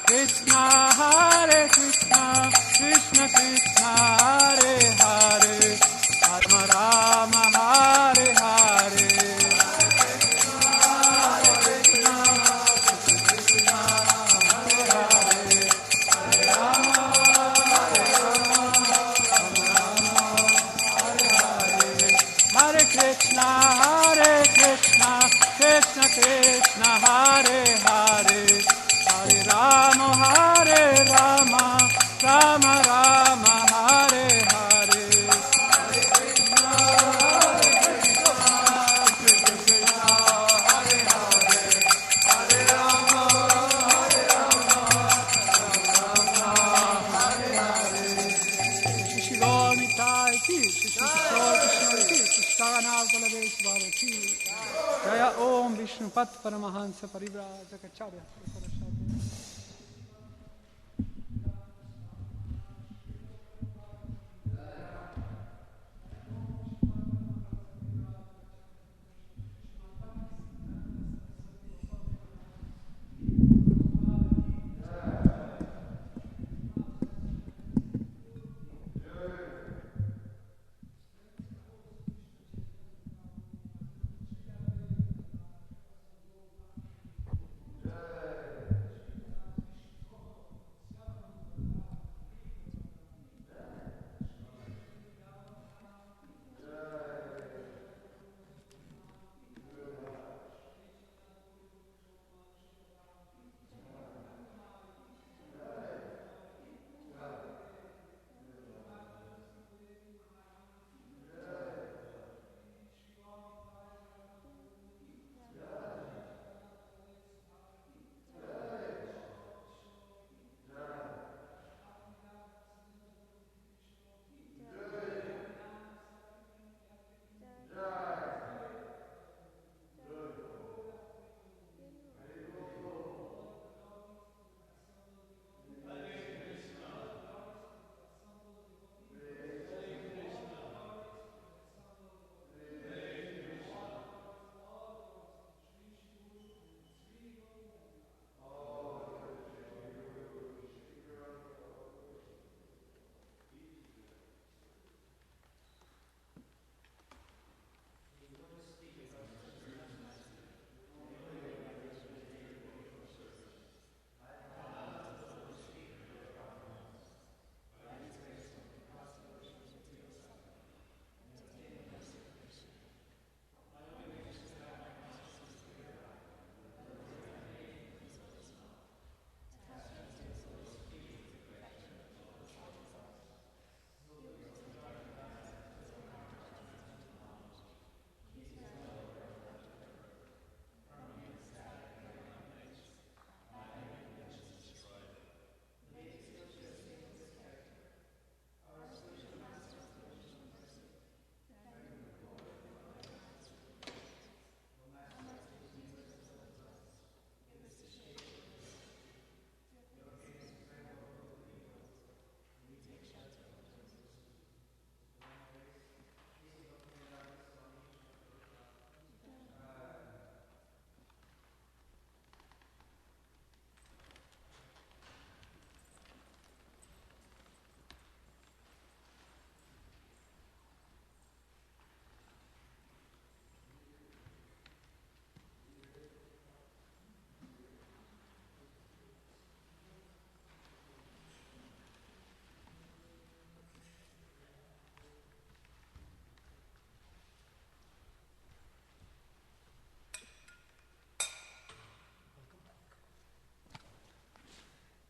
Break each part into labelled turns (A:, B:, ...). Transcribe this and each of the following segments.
A: Krishna Hare Krishna, Krishna Krishna Hare Hare, Rama Rama Hare Hare. Krishna Krishna Hare Hare, Hare Rama Hare Rama, Rama Rama Hare Hare. Hare Krishna Krishna Krishna Hare Hare, Hare Rama Hare Rama, Rama Rama Hare Hare. Shri Gaunitai ki, Shri Krishna ki, Krishna Baladesh Bharati. Jaya Om Vishnupat Paramahansa Parivrajacharya.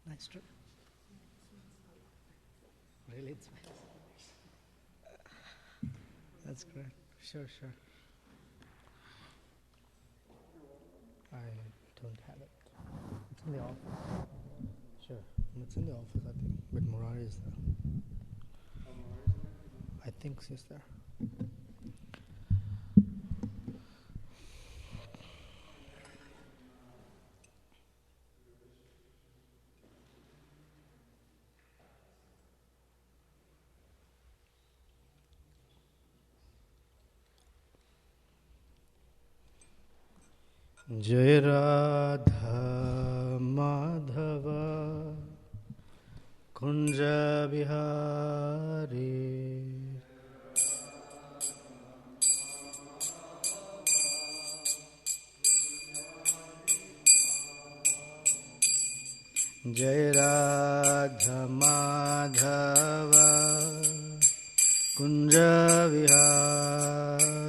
B: Nice trip. Really, it's nice. That's great. Sure, sure. I don't have it. It's in the office. Sure. It's in the office, I think. But Murari is there. I think she's there. Jai Radha Madhava Jai Radha Madhava Kunja Vihari.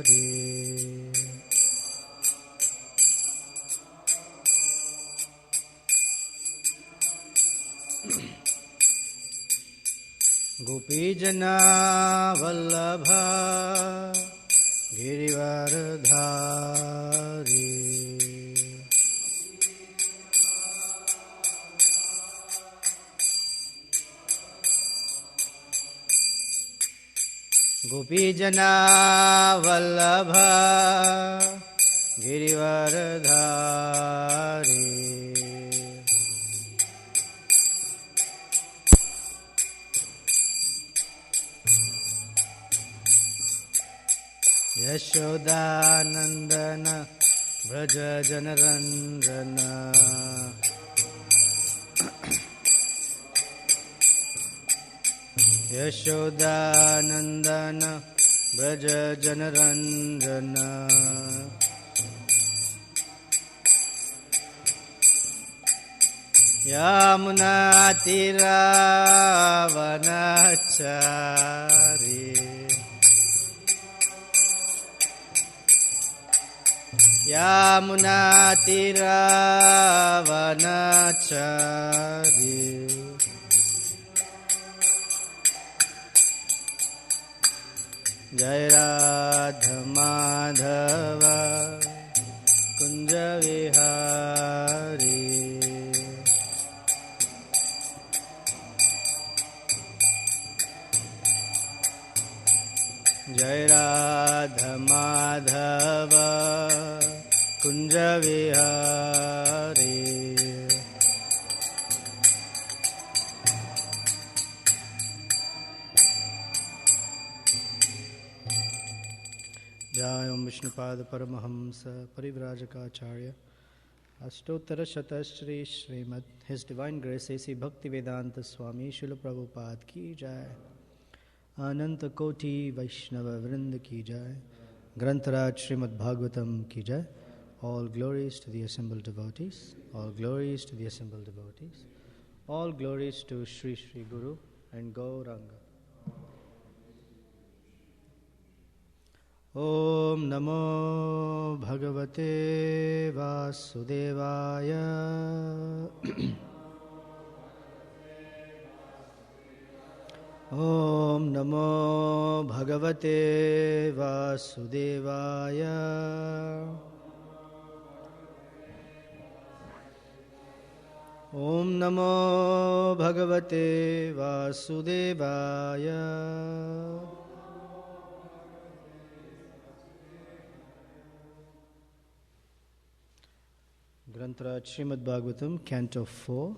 B: Gopijana Vallabha Girivardhari. Gopijana Vallabha Girivardhari. Yashodanandana Vraja Janaranjana. Yashodanandana Vraja Janaranjana. Yamunatiravanachari. Yamunatiravanachari. Jai Radha Madhava Kunja Vihari. Jai Radha Madhava Kunja Vihari. Jai Om Vishnupada Paramahamsa Parivrajakacharya Ashtottara Shata Shri Srimad His Divine Grace A.C. Bhaktivedanta Swami Srila Prabhupada Ki Jai. Ananta Koti Vaishnava Vrinda Ki Jai. Grantaraj Srimad Bhagavatam Ki Jai. All glories to the assembled devotees. All glories to the assembled devotees. All glories to Sri Sri Guru and Gauranga. Om Namo Bhagavate Vasudevaya. Om Namo Bhagavate Vasudevaya. Om Namo Bhagavate Vasudevaya. Grantaraj Srimad Bhagavatam, Canto 4,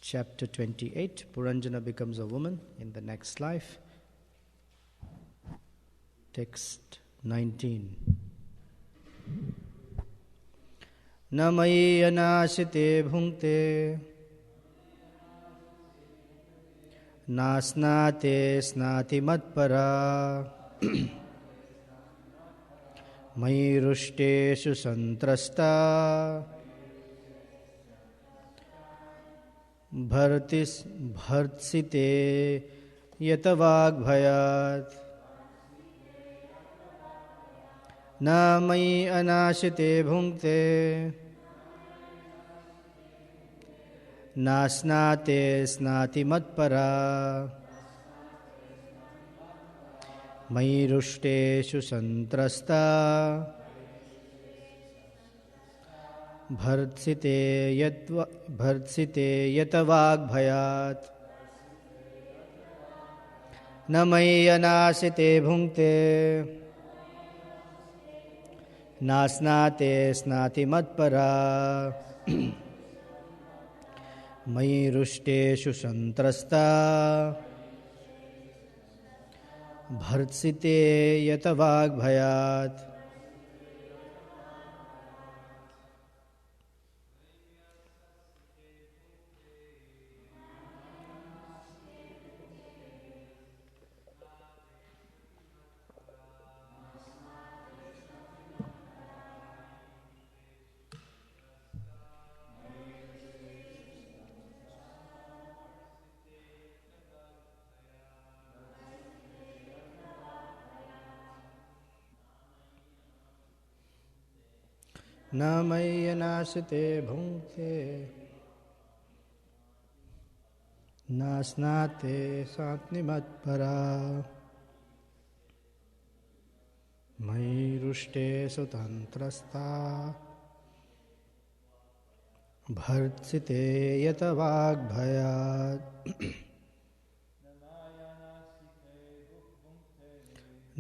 B: Chapter 28, Puranjana becomes a woman in the next life. Text 19. Namai anashite bhungte nasnate snati matpara Mayi rushteshu santrasta bhartsite yatavagbhayat. Na mayi anashite bhungte nasnate snati matpara Mayi rushteshu santrasta bhartsite yatavagbhayat. Na mayi anasite bhungte nasnate snati matpara Mayi rushteshu santrasta bhartsite yatavagbhayat. न मय्यनाशिते भुङ्क्ते न स्नाते सात्निमत्परा मयि रुष्टे सुतन्त्रस्ता भर्त्सिते यत वाग्भयात्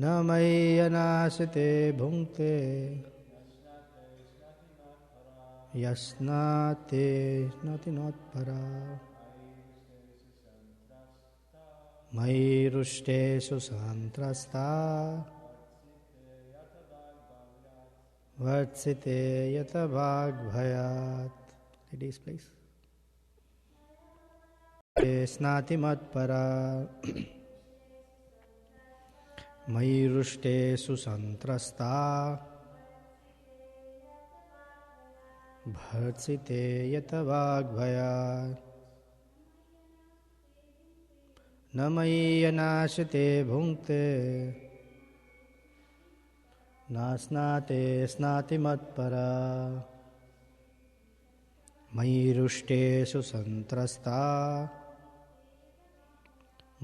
B: न मय्यनाशिते भुङ्क्ते यस्नाते स्नातिनोत्परा मयि रुष्टे सुसन्त्रस्ता वर्त्सिते यत वाग्भयात्. Ladies, please. Snati matpara मयि रुष्टे सुसन्त्रस्ता भर्त्सिते यत वाग्भयात् न मय्यनाशिते भुङ्क्ते न स्नाते स्नातिमत्परा मयि रुष्टे सुसन्त्रस्ता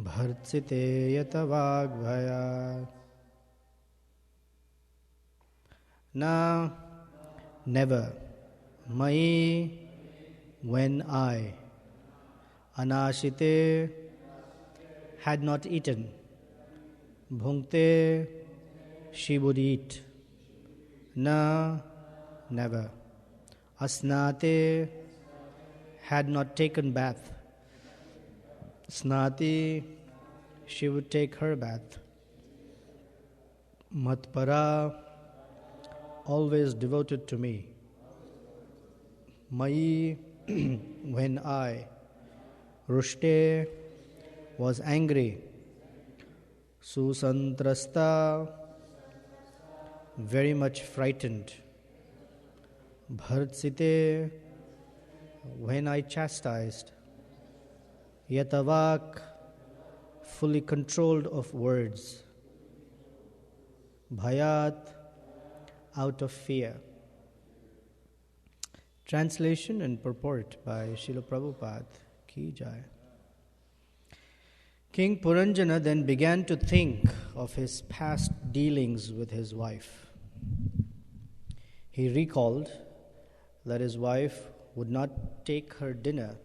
B: भर्त्सिते यत वाग्भयात्. Now, never, Mayi, when I, Anashite, had not eaten, Bhunkte, she would eat, Na, never, Asnate, had not taken bath, Snati, she would take her bath, Matpara, always devoted to me, Mayi, when I, Rushte, was angry, Susantrasta, very much frightened, Bhartsite, when I chastised, Yatavak, fully controlled of words, Bhayat, out of fear. Translation and purport by Srila Prabhupada Ki Jai. King Puranjana then began to think of his past dealings with his wife. He recalled that his wife would not take her dinner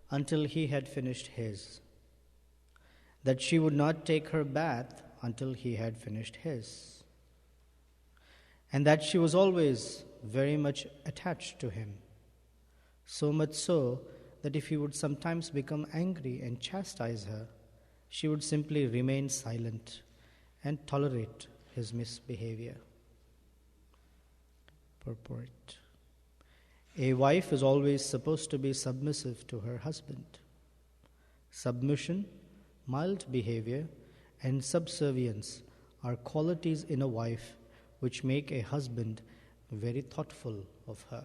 B: until he had finished his, that she would not take her bath until he had finished his, and that she was always very much attached to him, so much so that if he would sometimes become angry and chastise her, she would simply remain silent and tolerate his misbehavior. Purport. A wife is always supposed to be submissive to her husband. Submission, mild behavior, and subservience are qualities in a wife which make a husband very thoughtful of her.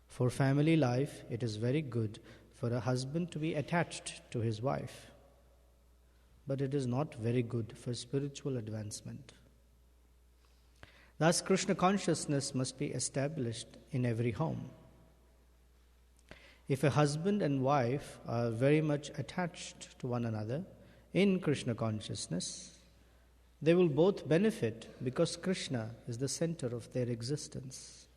B: For family life, it is very good for a husband to be attached to his wife, but it is not very good for spiritual advancement. Thus, Krishna consciousness must be established in every home. If a husband and wife are very much attached to one another in Krishna consciousness, they will both benefit because Krishna is the center of their existence.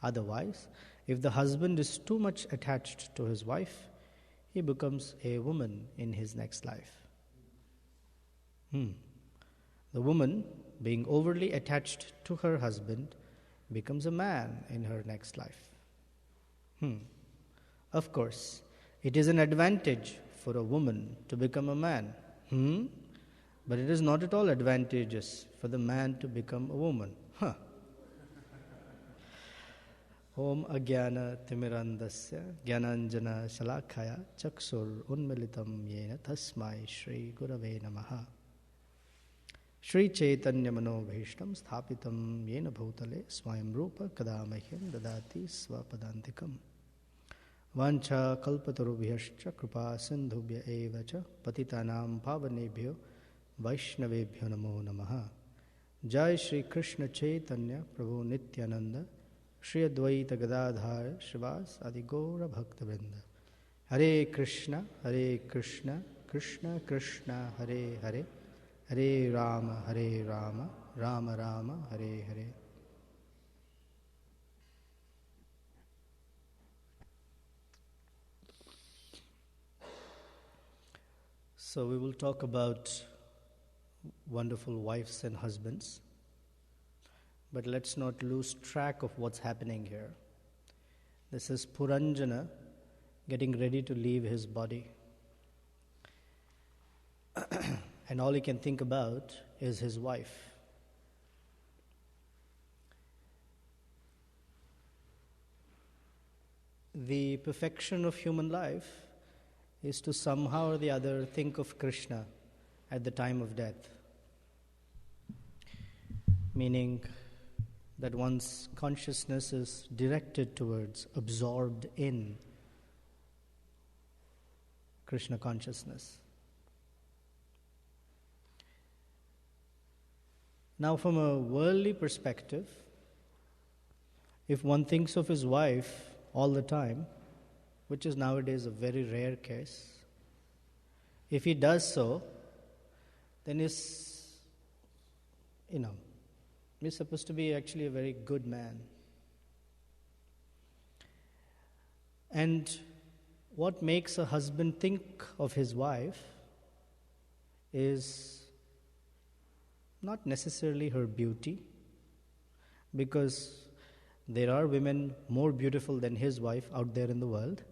B: Otherwise, if the husband is too much attached to his wife, he becomes a woman in his next life. The woman, being overly attached to her husband, becomes a man in her next life. Of course, it is an advantage for a woman to become a man. But it is not at all advantageous for the man to become a woman. Om Agyana Timirandasya Gyananjana Shalakaya Chaksur Unmilitam Yena Tasmai Shri Gurave Namaha Shri Chaitanya Manobhishtam Sthapitam Yena Bhutale Swayam Rupa Kadamahyam Dadati Swapadantikam Vancha Kalpatarubhyascha Kripa Sindhubhya Evacha Patitanam Pavanebhyo Vaishnavebhyo Namo Namaha Jai Shri Krishna Chaitanya Prabhu Nityananda Shri Advaita Gadadhara Shivas Adi Gaura Bhaktivinoda. Hare Krishna, Krishna Krishna, Hare Hare, Hare Rama, Rama Rama, Hare Hare. So we will talk about wonderful wives and husbands, but let's not lose track of what's happening here. This is Puranjana getting ready to leave his body. And all he can think about is his wife. The perfection of human life is to somehow or the other think of Krishna at the time of death. Meaning that one's consciousness is directed towards, absorbed in Krishna consciousness. Now, from a worldly perspective, if one thinks of his wife all the time, which is nowadays a very rare case, if he does so, then he's supposed to be actually a very good man. And what makes a husband think of his wife is not necessarily her beauty, because there are women more beautiful than his wife out there in the world.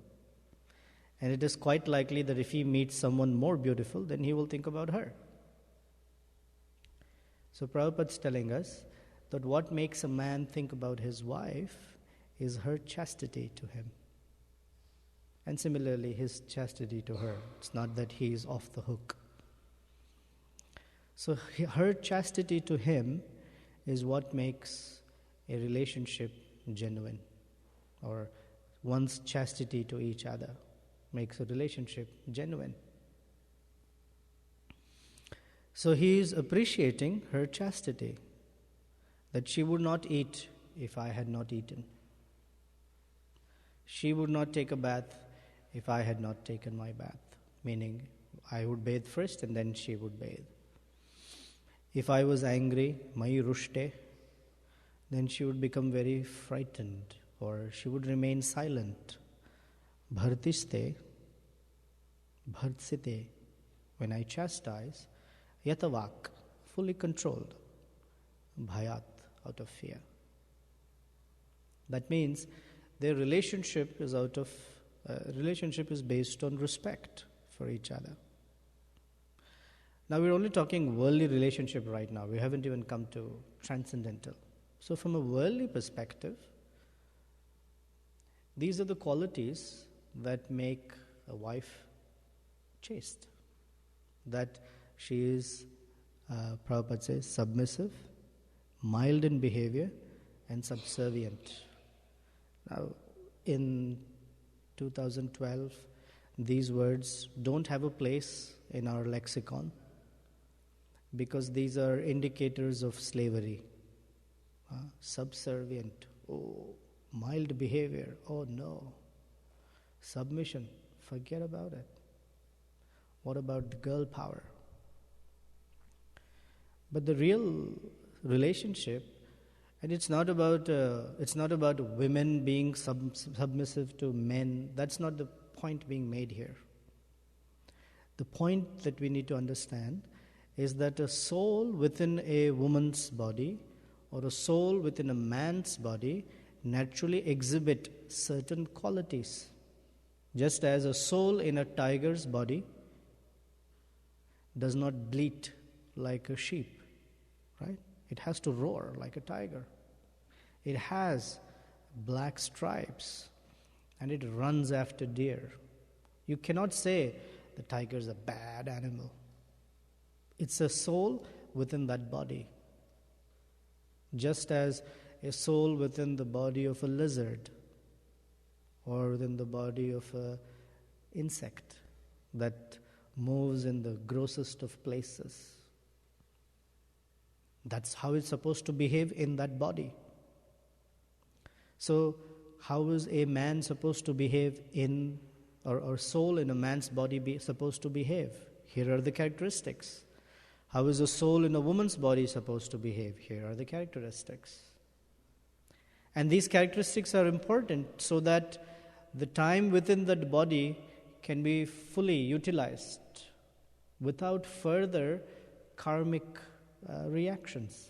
B: And it is quite likely that if he meets someone more beautiful, then he will think about her. So Prabhupada's telling us that what makes a man think about his wife is her chastity to him. And similarly, his chastity to her. It's not that he is off the hook. So her chastity to him is what makes a relationship genuine, or one's chastity to each other makes a relationship genuine. So he is appreciating her chastity, that she would not eat if I had not eaten. She would not take a bath if I had not taken my bath, meaning I would bathe first and then she would bathe. If I was angry, mai rushte, then she would become very frightened, or she would remain silent. Bhartiste, bhartsite, when I chastise, yatavak, fully controlled, bhayat, out of fear. That means their relationship is based on respect for each other. Now we're only talking worldly relationship right now. We haven't even come to transcendental. So from a worldly perspective, these are the qualities that make a wife chaste. That she is, Prabhupada says, submissive, mild in behavior, and subservient. Now, in 2012, these words don't have a place in our lexicon because these are indicators of slavery. Subservient, oh, mild behavior, oh no. Submission, forget about it. What about the girl power? But the real relationship, and it's not about women being submissive to men. That's not the point being made here. The point that we need to understand is that a soul within a woman's body or a soul within a man's body naturally exhibit certain qualities. Just as a soul in a tiger's body does not bleat like a sheep, right? It has to roar like a tiger. It has black stripes and it runs after deer. You cannot say the tiger is a bad animal. It's a soul within that body. Just as a soul within the body of a lizard or within the body of an insect that moves in the grossest of places. That's how it's supposed to behave in that body. So, how is a man supposed to behave in, or soul in a man's body supposed to behave? Here are the characteristics. How is a soul in a woman's body supposed to behave? Here are the characteristics. And these characteristics are important so that the time within that body can be fully utilized without further karmic reactions.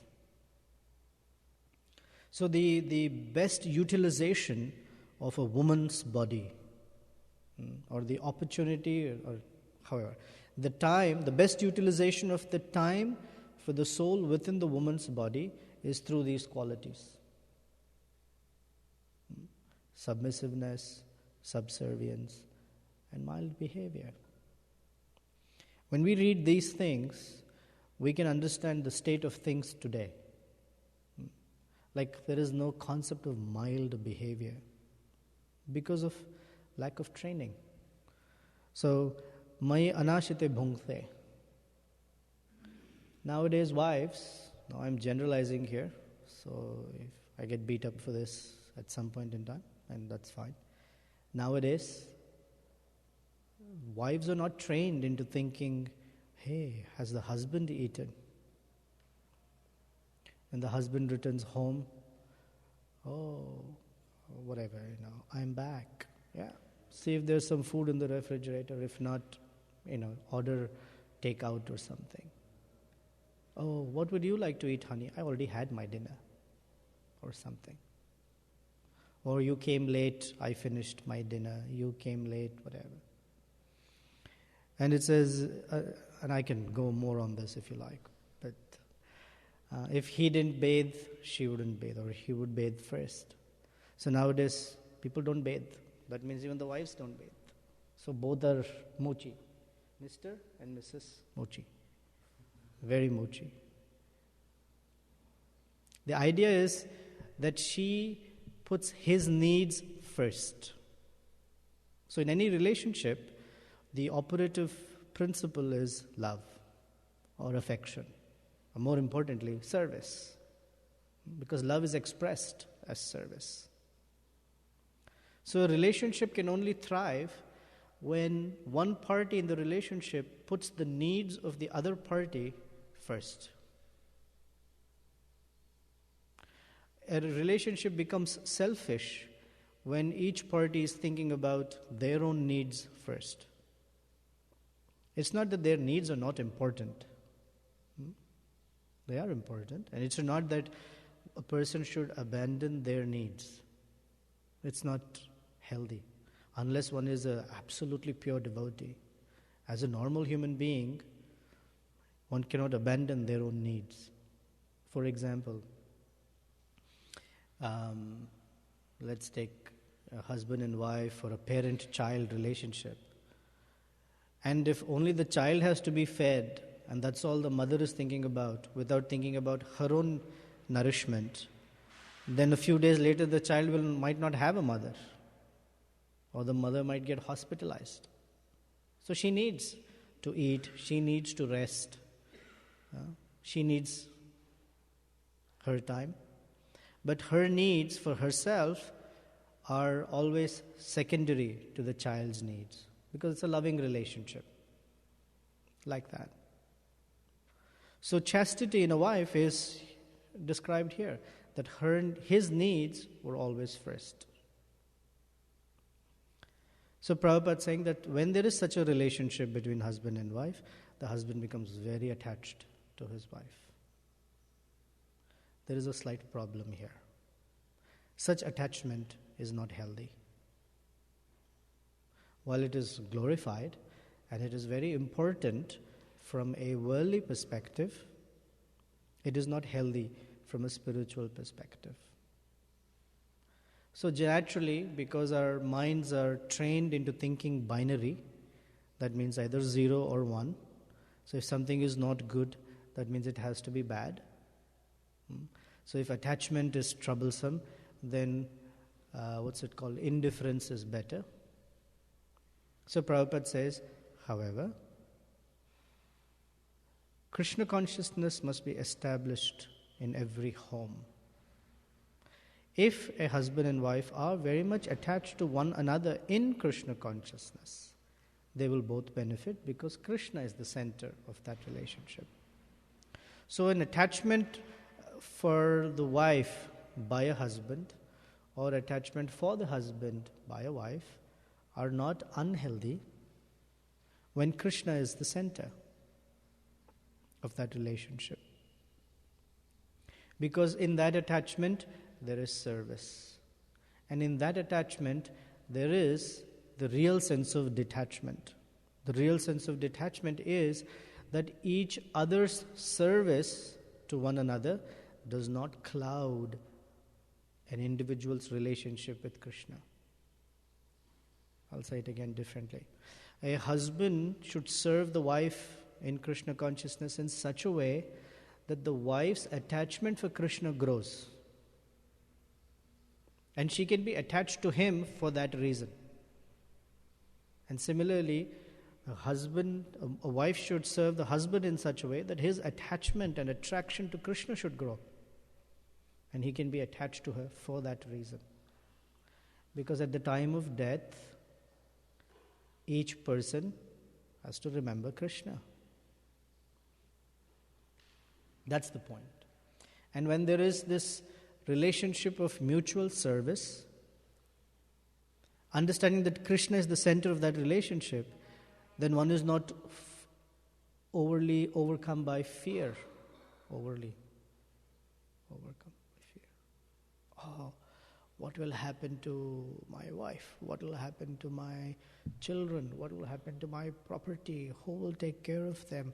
B: So the best utilization of a woman's body, or the opportunity, or however, the best utilization of the time for the soul within the woman's body is through these qualities. Submissiveness, subservience, and mild behavior. When we read these things, we can understand the state of things today. Like there is no concept of mild behavior because of lack of training. So, mai anashite bhungte. Nowadays, wives, now I'm generalizing here, so if I get beat up for this at some point in time, and that's fine. Nowadays, wives are not trained into thinking, hey, has the husband eaten? When the husband returns home, oh, whatever, I'm back. Yeah, see if there's some food in the refrigerator. If not, order takeout or something. Oh, what would you like to eat, honey? I already had my dinner, or something. Or you came late, I finished my dinner. You came late, whatever. And it says, and I can go more on this if you like, but if he didn't bathe, she wouldn't bathe, or he would bathe first. So nowadays, people don't bathe. That means even the wives don't bathe. So both are mochi, Mr. and Mrs. Mochi. Very mochi. The idea is that she puts his needs first. So in any relationship, the operative principle is love or affection, or more importantly, service, because love is expressed as service. So a relationship can only thrive when one party in the relationship puts the needs of the other party first. A relationship becomes selfish when each party is thinking about their own needs first. It's not that their needs are not important. They are important. And it's not that a person should abandon their needs. It's not healthy. Unless one is an absolutely pure devotee. As a normal human being, one cannot abandon their own needs. For example, let's take a husband and wife or a parent-child relationship. And if only the child has to be fed, and that's all the mother is thinking about, without thinking about her own nourishment, then a few days later the child might not have a mother, or the mother might get hospitalized. So she needs to eat, she needs to rest, she needs her time. But her needs for herself are always secondary to the child's needs, because it's a loving relationship, like that. So chastity in a wife is described here, that his needs were always first. So Prabhupada is saying that when there is such a relationship between husband and wife, the husband becomes very attached to his wife. There is a slight problem here. Such attachment is not healthy. While it is glorified and it is very important from a worldly perspective, it is not healthy from a spiritual perspective. So naturally, because our minds are trained into thinking binary, that means either 0 or 1. So if something is not good, that means it has to be bad. So if attachment is troublesome, then indifference is better. So Prabhupada says, however, Krishna consciousness must be established in every home. If a husband and wife are very much attached to one another in Krishna consciousness, they will both benefit because Krishna is the center of that relationship. So an attachment for the wife by a husband or attachment for the husband by a wife are not unhealthy when Krishna is the center of that relationship. Because in that attachment, there is service. And in that attachment, there is the real sense of detachment. The real sense of detachment is that each other's service to one another does not cloud an individual's relationship with Krishna. I'll say it again differently. A husband should serve the wife in Krishna consciousness in such a way that the wife's attachment for Krishna grows. And she can be attached to him for that reason. And similarly, a wife should serve the husband in such a way that his attachment and attraction to Krishna should grow. And he can be attached to her for that reason. Because at the time of death, each person has to remember Krishna. That's the point. And when there is this relationship of mutual service, understanding that Krishna is the center of that relationship, then one is not overly overcome by fear. Overly overcome by fear. Oh, what will happen to my wife? What will happen to my children? What will happen to my property? Who will take care of them?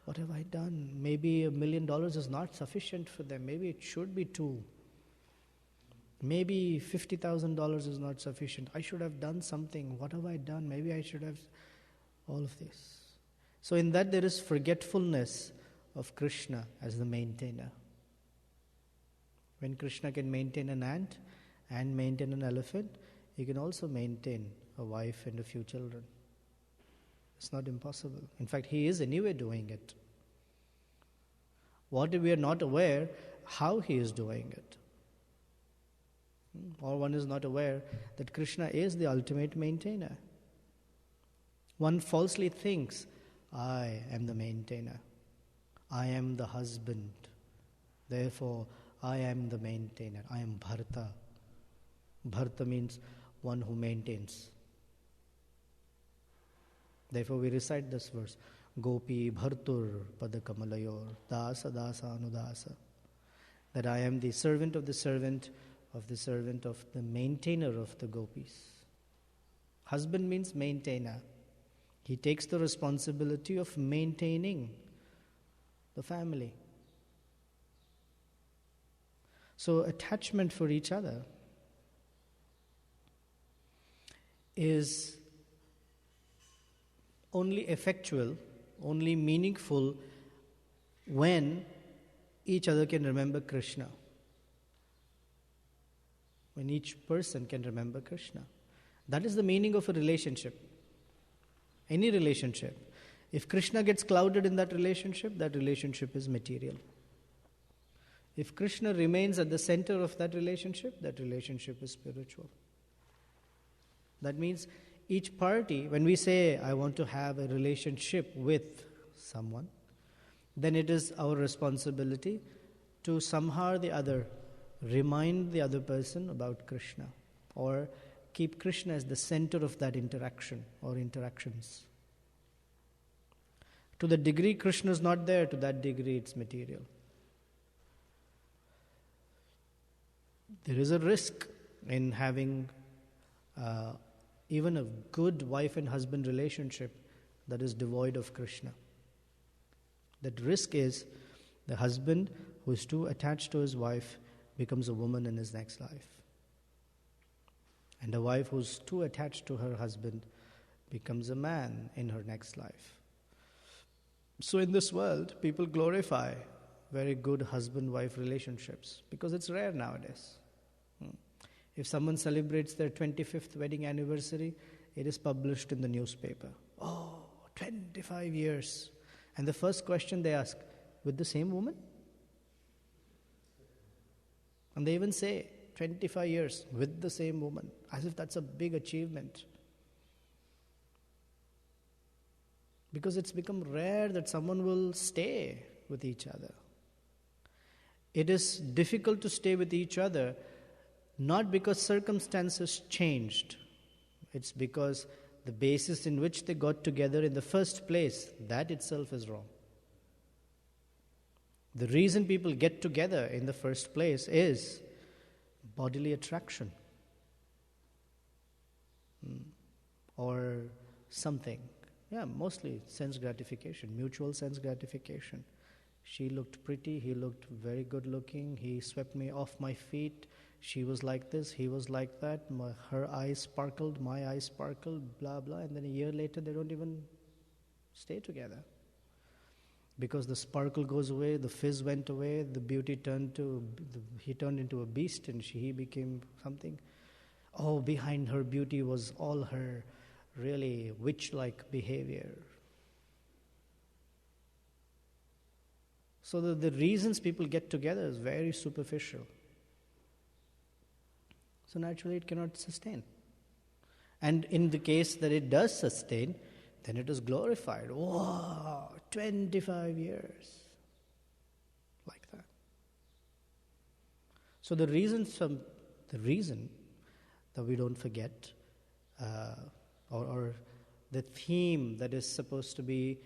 B: What have I done? Maybe $1 million is not sufficient for them. Maybe it should be $2 million. Maybe $50,000 is not sufficient. I should have done something. What have I done? Maybe I should have all of this. So in that there is forgetfulness of Krishna as the maintainer. When Krishna can maintain an ant and maintain an elephant, he can also maintain a wife and a few children. It's not impossible. In fact, he is anyway doing it. What if we are not aware how he is doing it? Or one is not aware that Krishna is the ultimate maintainer. One falsely thinks, I am the maintainer. I am the husband. Therefore, I am the maintainer. I am Bharta. Bharta means one who maintains. Therefore, we recite this verse, Gopi Bhartur Padakamalyor Dasa Dasa Anudasa. That I am the servant of the servant of the servant of the maintainer of the gopis. Husband means maintainer. He takes the responsibility of maintaining the family. So attachment for each other is only effectual, only meaningful when each other can remember Krishna. When each person can remember Krishna. That is the meaning of a relationship. Any relationship. If Krishna gets clouded in that relationship is material. If Krishna remains at the center of that relationship is spiritual. That means each party, when we say, I want to have a relationship with someone, then it is our responsibility to somehow or the other remind the other person about Krishna or keep Krishna as the center of that interaction or interactions. To the degree Krishna is not there, to that degree it's material. There is a risk in having even a good wife and husband relationship that is devoid of Krishna. That risk is the husband who is too attached to his wife becomes a woman in his next life. And a wife who's too attached to her husband becomes a man in her next life. So in this world, people glorify very good husband-wife relationships because it's rare nowadays. If someone celebrates their 25th wedding anniversary, it is published in the newspaper. Oh, 25 years. And the first question they ask, with the same woman? And they even say, 25 years with the same woman, as if that's a big achievement. Because it's become rare that someone will stay with each other. It is difficult to stay with each other, not because circumstances changed. It's because the basis in which they got together in the first place, that itself is wrong. The reason people get together in the first place is bodily attraction. Or something. Yeah, mostly sense gratification, mutual sense gratification. She looked pretty, he looked very good looking, he swept me off my feet, she was like this, he was like that, her eyes sparkled, my eyes sparkled, blah, blah, and then a year later they don't even stay together. Because the sparkle goes away, the fizz went away, the beauty he turned into a beast and he became something. Oh, behind her beauty was all her really witch-like behavior. So the reasons people get together is very superficial. So naturally it cannot sustain. And in the case that it does sustain, then it is glorified. Wow, 25 years. Like that. So the reason that we don't forget, or the theme that is supposed to be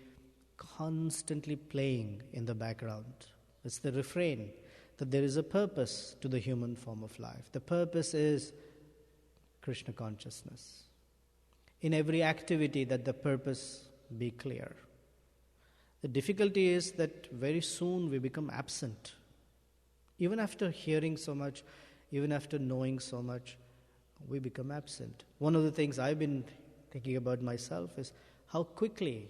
B: constantly playing in the background, it's the refrain that there is a purpose to the human form of life. The purpose is Krishna consciousness. In every activity, that the purpose be clear. The difficulty is that very soon we become absent. Even after hearing so much, even after knowing so much, we become absent. One of the things I've been thinking about myself is how quickly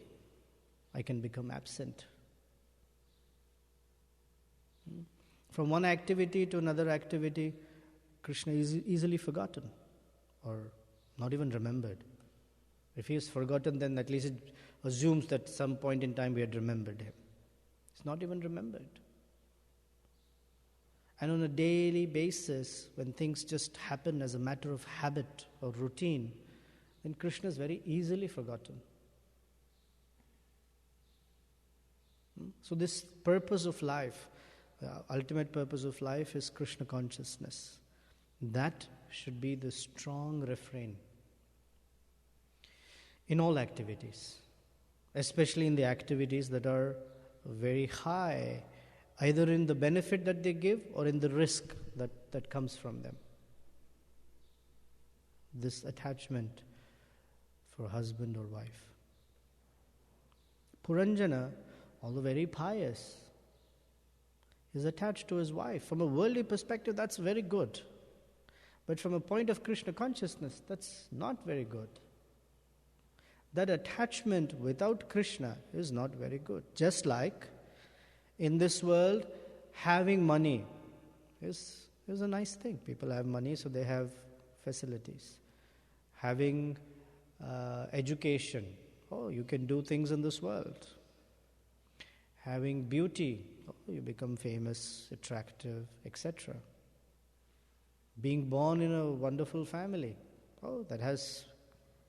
B: I can become absent. From one activity to another activity, Krishna is easily forgotten or not even remembered. If he is forgotten, then at least it assumes that some point in time we had remembered him. It's not even remembered. And on a daily basis, when things just happen as a matter of habit or routine, then Krishna is very easily forgotten. So this purpose of life, the ultimate purpose of life is Krishna consciousness. That should be the strong refrain in all activities, especially in the activities that are very high, either in the benefit that they give or in the risk that comes from them. This attachment for husband or wife. Puranjana, although very pious, is attached to his wife. From a worldly perspective, that's very good. But from a point of Krishna consciousness, that's not very good. That attachment without Krishna is not very good. Just like in this world, having money is a nice thing. People have money, so they have facilities. Having education, you can do things in this world. Having beauty, you become famous, attractive, etc. Being born in a wonderful family, that has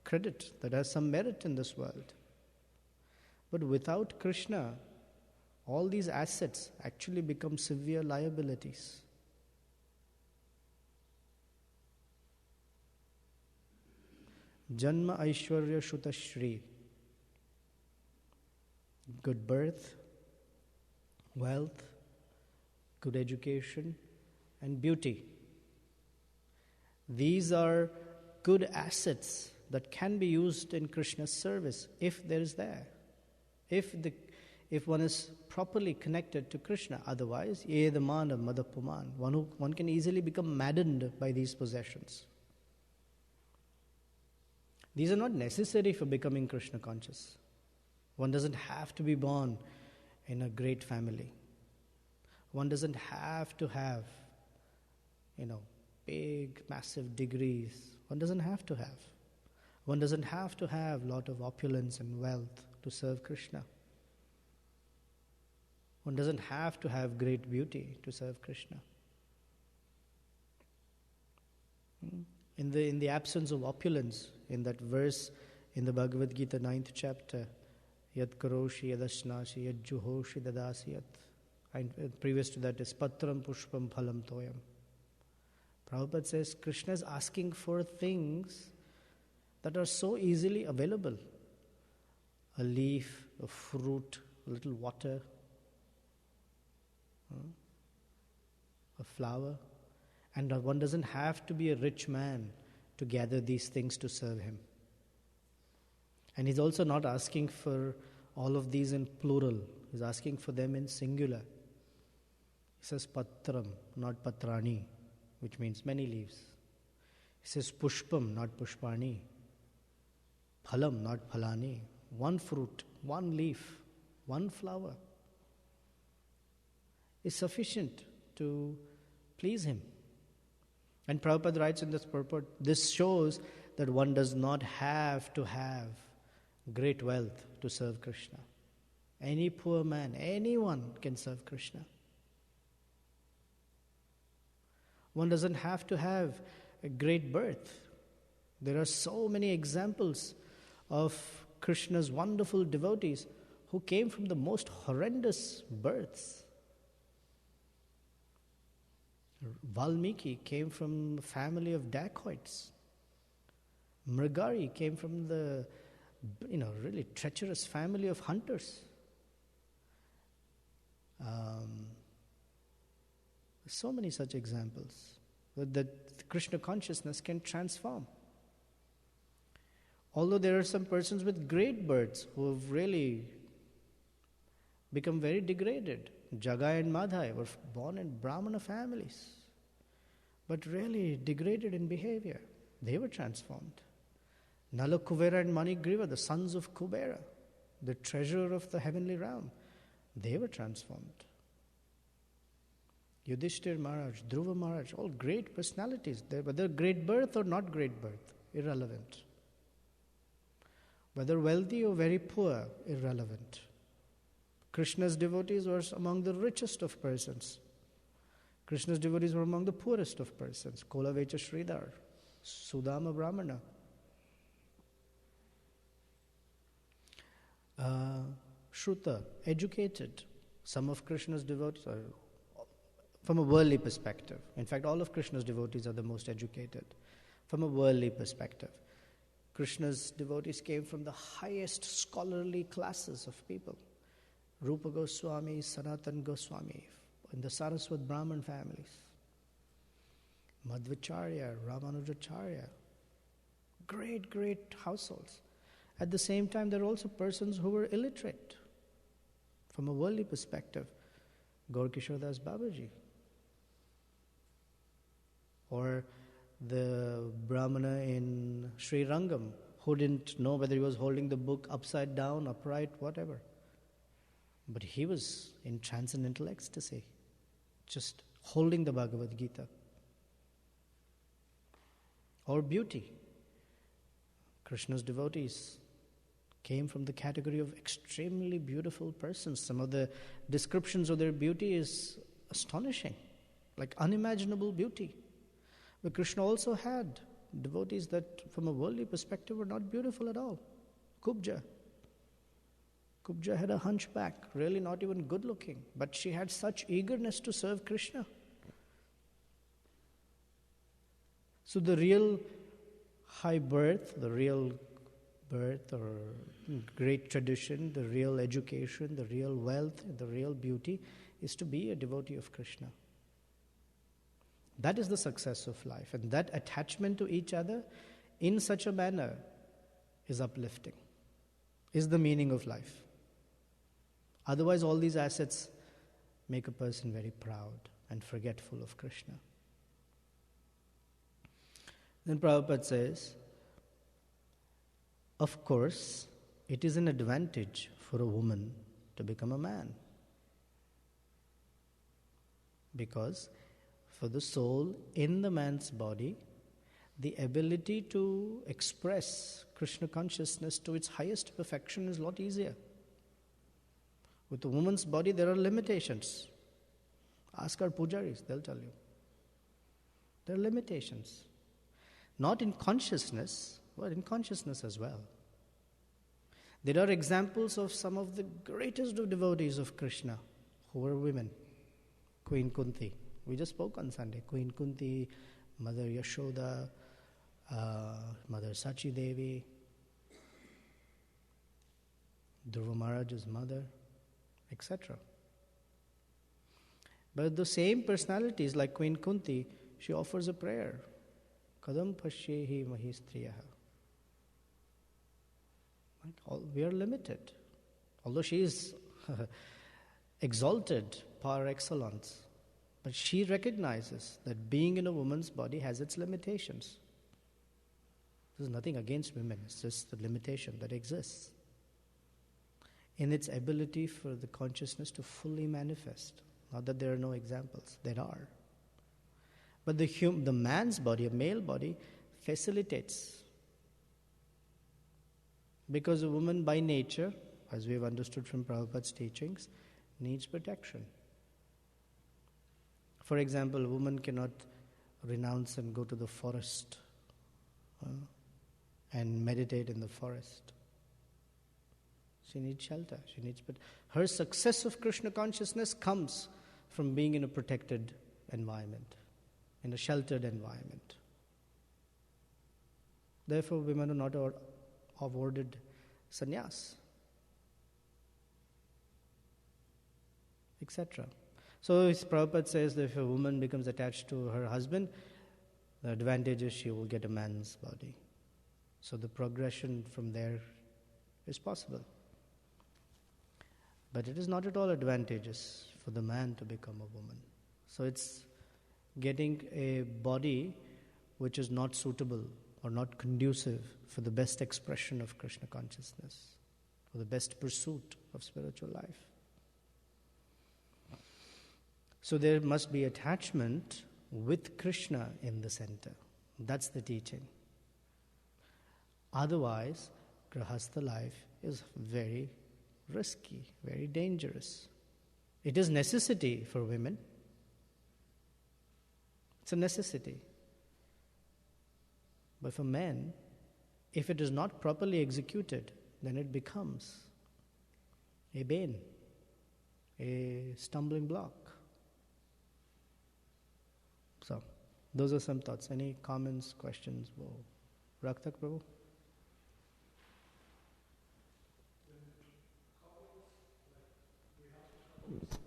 B: credit, that has some merit in this world. But without Krishna, all these assets actually become severe liabilities. Janma Aishwarya Shuta Shri. Good birth, wealth, good education, and beauty. These are good assets that can be used in Krishna's service if there is there. If one is properly connected to Krishna. Otherwise, yedamana madapuman. One can easily become maddened by these possessions. These are not necessary for becoming Krishna conscious. One doesn't have to be born in a great family. One doesn't have to have, big, massive degrees. One doesn't have to have. One doesn't have to have a lot of opulence and wealth to serve Krishna. One doesn't have to have great beauty to serve Krishna. In the absence of opulence, in that verse in the Bhagavad Gita 9th chapter, Yad karoshi yadashnashi yad juhoshi dadasi yat. And previous to that is Patram Pushpam Phalam Toyam. Prabhupada says Krishna is asking for things that are so easily available. A leaf, a fruit, a little water, a flower. And one doesn't have to be a rich man to gather these things to serve him. And he's also not asking for all of these in plural. He's asking for them in singular. He says patram, not patrani, which means many leaves. He says pushpam, not pushpani. Phalam, not phalani. One fruit, one leaf, one flower is sufficient to please him. And Prabhupada writes in this purport, this shows that one does not have to have great wealth to serve Krishna. Any poor man, anyone can serve Krishna. One doesn't have to have a great birth. There are so many examples of Krishna's wonderful devotees who came from the most horrendous births. Valmiki came from a family of dacoits. Mrigari came from the really treacherous family of hunters. So many such examples that Krishna consciousness can transform. Although there are some persons with great births who have really become very degraded. Jagai and Madhai were born in Brahmana families, but really degraded in behavior. They were transformed. Nala, Kuvera and Manigriva, the sons of Kubera, the treasurer of the heavenly realm, they were transformed. Yudhishthir Maharaj, Dhruva Maharaj, all great personalities. Whether great birth or not great birth, irrelevant. Whether wealthy or very poor, irrelevant. Krishna's devotees were among the richest of persons. Krishna's devotees were among the poorest of persons. Kolavecha Sridhar, Sudama Brahmana. Shruta, educated. Some of Krishna's devotees are from a worldly perspective. In fact, all of Krishna's devotees are the most educated. From a worldly perspective, Krishna's devotees came from the highest scholarly classes of people. Rupa Goswami, Sanatan Goswami, in the Saraswat Brahman families. Madhvacharya, Ramanujacharya. Great, great households. At the same time, there are also persons who were illiterate. From a worldly perspective, Gaurkishore Das Babaji. Or the Brahmana in Sri Rangam, who didn't know whether he was holding the book upside down, upright, whatever. But he was in transcendental ecstasy, just holding the Bhagavad Gita. Or beauty. Krishna's devotees came from the category of extremely beautiful persons. Some of the descriptions of their beauty is astonishing, like unimaginable beauty. But Krishna also had devotees that from a worldly perspective were not beautiful at all. Kubja. Kubja had a hunchback, really not even good looking, but she had such eagerness to serve Krishna. So the real high birth, the real birth or great tradition, the real education, the real wealth, the real beauty is to be a devotee of Krishna. That is the success of life, and that attachment to each other in such a manner is uplifting, is the meaning of life. Otherwise, all these assets make a person very proud and forgetful of Krishna. Then Prabhupada says, of course, it is an advantage for a woman to become a man. Because for the soul in the man's body, the ability to express Krishna consciousness to its highest perfection is a lot easier. With a woman's body, there are limitations. Ask our pujaris, they'll tell you. There are limitations. Not in consciousness, but in consciousness as well. There are examples of some of the greatest of devotees of Krishna who were women. Queen Kunti. We just spoke on Sunday. Queen Kunti, Mother Yashoda, Mother Sachi Devi, Dhruva Maharaj's mother, etc. But the same personalities, like Queen Kunti, she offers a prayer. Kadam Pashyehi Mahistriyaha. We are limited. Although she is exalted par excellence, but she recognizes that being in a woman's body has its limitations. There's nothing against women, it's just the limitation that exists in its ability for the consciousness to fully manifest. Not that there are no examples, there are. But the man's body, a male body, facilitates. Because a woman by nature, as we have understood from Prabhupada's teachings, needs protection. For example, a woman cannot renounce and go to the forest and meditate in the forest. She needs shelter. Her success of Krishna consciousness comes from being in a protected environment, in a sheltered environment. Therefore, women are not awarded sannyas, etc. So, Prabhupada says that if a woman becomes attached to her husband, the advantage is she will get a man's body. So the progression from there is possible. But it is not at all advantageous for the man to become a woman. So it's getting a body which is not suitable or not conducive for the best expression of Krishna consciousness, for the best pursuit of spiritual life. So there must be attachment with Krishna in the center. That's the teaching. Otherwise, Grahastha life is very risky, very dangerous. It is necessity for women. It's a necessity. But for men, if it is not properly executed, then it becomes a bane, a stumbling block. So, those are some thoughts. Any comments, questions? Raktak Prabhu?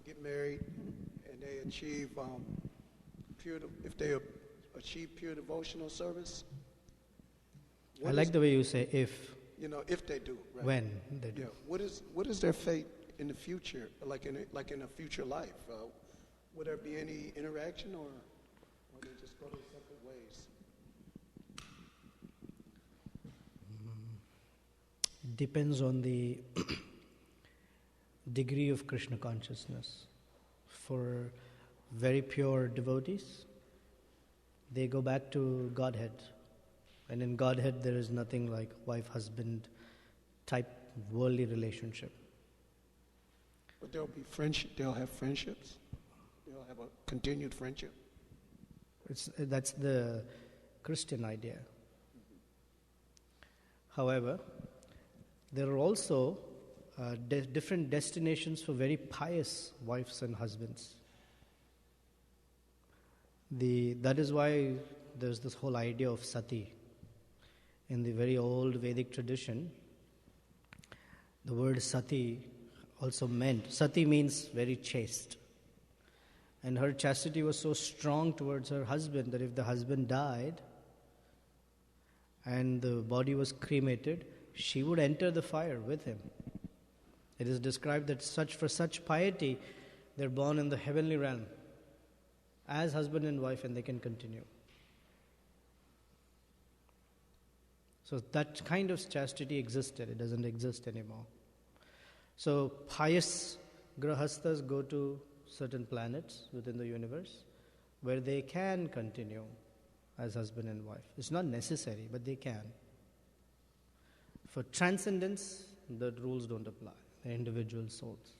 A: Get married and they achieve if they achieve pure devotional service.
C: I like the way you say if.
A: If they do. Right?
C: When they do.
A: Yeah. What is their fate in the future? Like in a future life? Would there be any interaction, or they just go their separate ways?
B: Depends on the degree of Krishna consciousness. For very pure devotees, they go back to Godhead. And in Godhead, there is nothing like wife-husband type worldly relationship.
A: But there'll be friendship. They'll have friendships. They'll have a continued friendship.
B: That's the Christian idea. However, there are also different destinations for very pious wives and husbands. That is why there's this whole idea of sati. In the very old Vedic tradition, the word sati also sati means very chaste. And her chastity was so strong towards her husband that if the husband died and the body was cremated, she would enter the fire with him. It is described that for such piety, they're born in the heavenly realm as husband and wife, and they can continue. So that kind of chastity existed. It doesn't exist anymore. So pious grahasthas go to certain planets within the universe where they can continue as husband and wife. It's not necessary, but they can. For transcendence, the rules don't apply. They're individual souls.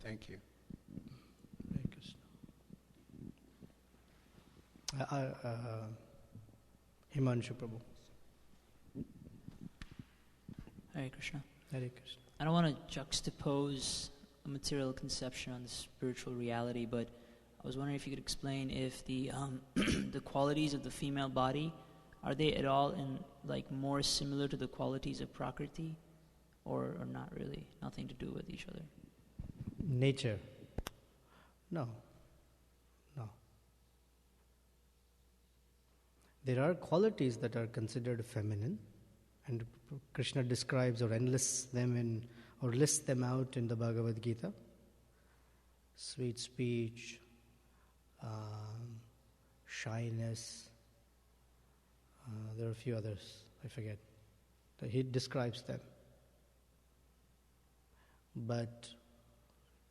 A: Thank you.
B: Hare Krishna. Himanshu Prabhu.
D: Hare Krishna.
B: Hare Krishna.
D: I don't want to juxtapose a material conception on the spiritual reality, but I was wondering if you could explain if the the qualities of the female body, are they at all more similar to the qualities of Prakriti, or not really? Nothing to do with each other.
B: Nature. No. There are qualities that are considered feminine, and Krishna describes or lists them out in the Bhagavad Gita. Sweet speech, shyness, there are a few others, I forget. He describes them. But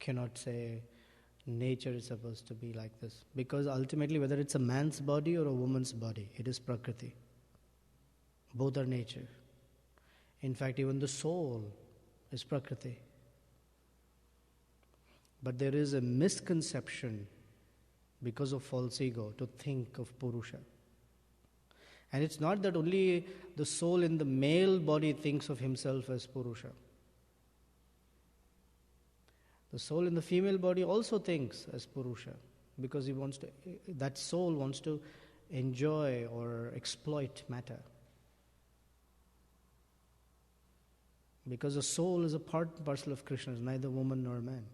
B: cannot say nature is supposed to be like this. Because ultimately, whether it's a man's body or a woman's body, it is Prakriti. Both are nature. In fact, even the soul is Prakriti. But there is a misconception because of false ego to think of Purusha. And it's not that only the soul in the male body thinks of himself as Purusha. The soul in the female body also thinks as Purusha because that soul wants to enjoy or exploit matter. Because the soul is a part and parcel of Krishna, is neither woman nor man.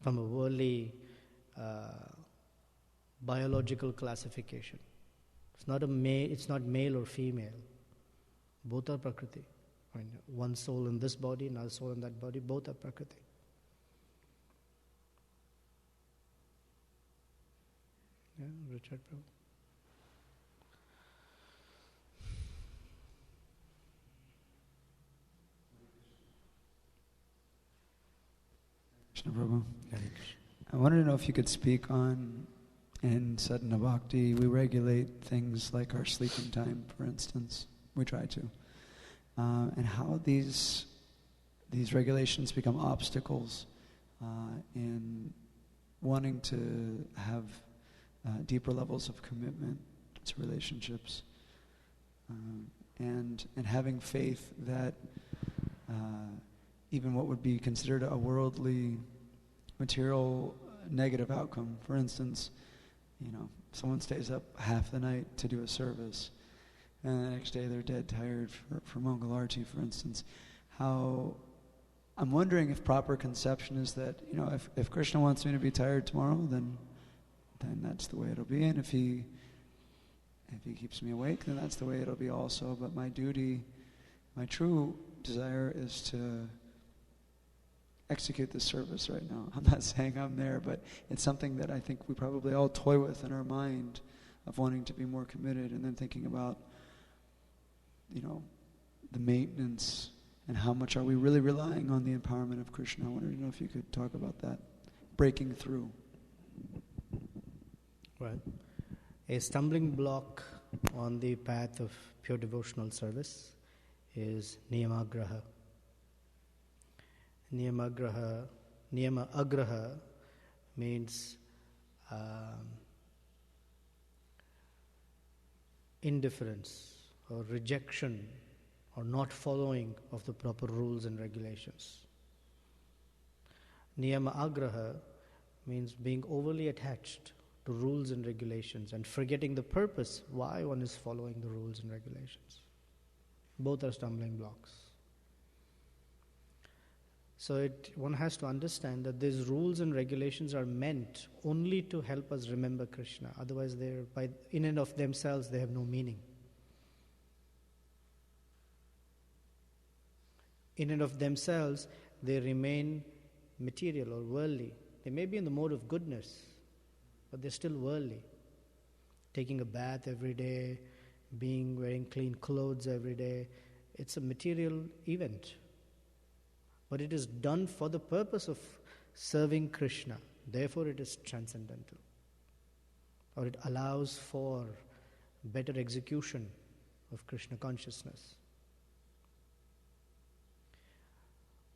B: From a worldly biological classification. It's not male or female. Both are Prakriti. I mean, one soul in this body, another soul in that body, both are Prakriti. Yeah, Richard, bro.
E: Krishna Prabhu. I wanted to know if you could speak on, in sadhana bhakti, we regulate things like our sleeping time, for instance. We try to. And how these regulations become obstacles in wanting to have deeper levels of commitment to relationships, and having faith that even what would be considered a worldly, material, negative outcome, for instance, someone stays up half the night to do a service, and the next day they're dead tired for Mangalarti, for instance. How I'm wondering if proper conception is that, if Krishna wants me to be tired tomorrow, then that's the way it'll be, and if he keeps me awake, then that's the way it'll be also. But my duty, my true desire is to execute this service right now. I'm not saying I'm there, but it's something that I think we probably all toy with in our mind, of wanting to be more committed, and then thinking about, the maintenance and how much are we really relying on the empowerment of Krishna. I wanted to know if you could talk about that, breaking through.
B: Right. A stumbling block on the path of pure devotional service is niyamagraha. Niyama agraha means indifference or rejection or not following of the proper rules and regulations. Niyama agraha means being overly attached to rules and regulations and forgetting the purpose why one is following the rules and regulations. Both are stumbling blocks. So one has to understand that these rules and regulations are meant only to help us remember Krishna. Otherwise, in and of themselves, they have no meaning. In and of themselves, they remain material or worldly. They may be in the mode of goodness, but they're still worldly. Taking a bath every day, wearing clean clothes every day, it's a material event. But it is done for the purpose of serving Krishna. Therefore, it is transcendental. Or it allows for better execution of Krishna consciousness.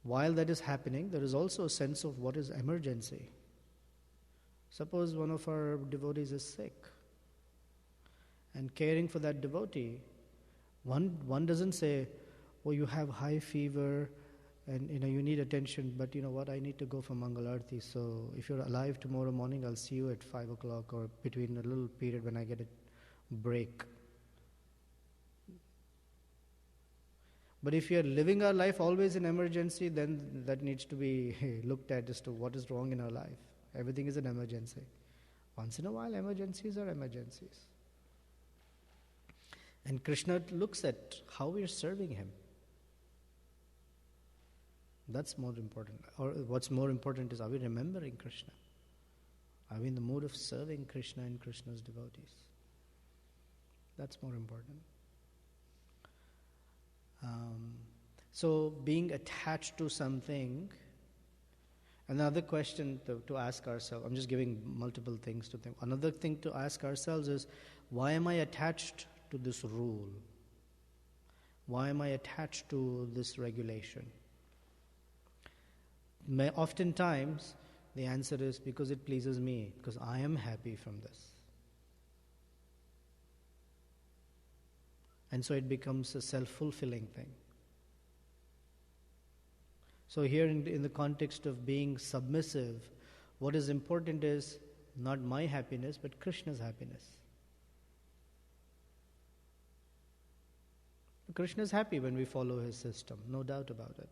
B: while that is happening, there is also a sense of what is emergency. Suppose one of our devotees is sick, and caring for that devotee, one doesn't say, oh, you have high fever and you need attention, but you know what, I need to go for Mangal Arati, so if you're alive tomorrow morning, I'll see you at 5 o'clock or between a little period when I get a break. But if you're living our life always in emergency, then that needs to be looked at as to what is wrong in our life. Everything is an emergency. Once in a while, emergencies are emergencies. And Krishna looks at how we are serving Him. That's more important. Or what's more important is, are we remembering Krishna? Are we in the mood of serving Krishna and Krishna's devotees? That's more important. So being attached to something, another question to ask ourselves, I'm just giving multiple things to think. Another thing to ask ourselves is, why am I attached to this rule? Why am I attached to this regulation? Oftentimes, the answer is because it pleases me, because I am happy from this. And so it becomes a self-fulfilling thing. So here in the context of being submissive, what is important is not my happiness, but Krishna's happiness. Krishna is happy when we follow His system, no doubt about it.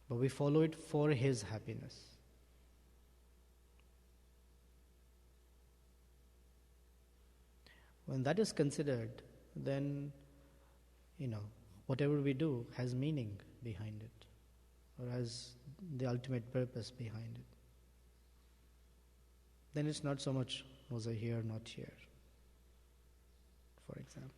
B: But we follow it for His happiness. When that is considered, then, whatever we do has meaning behind it, or has the ultimate purpose behind it. Then it's not so much, was I here, not here, for example.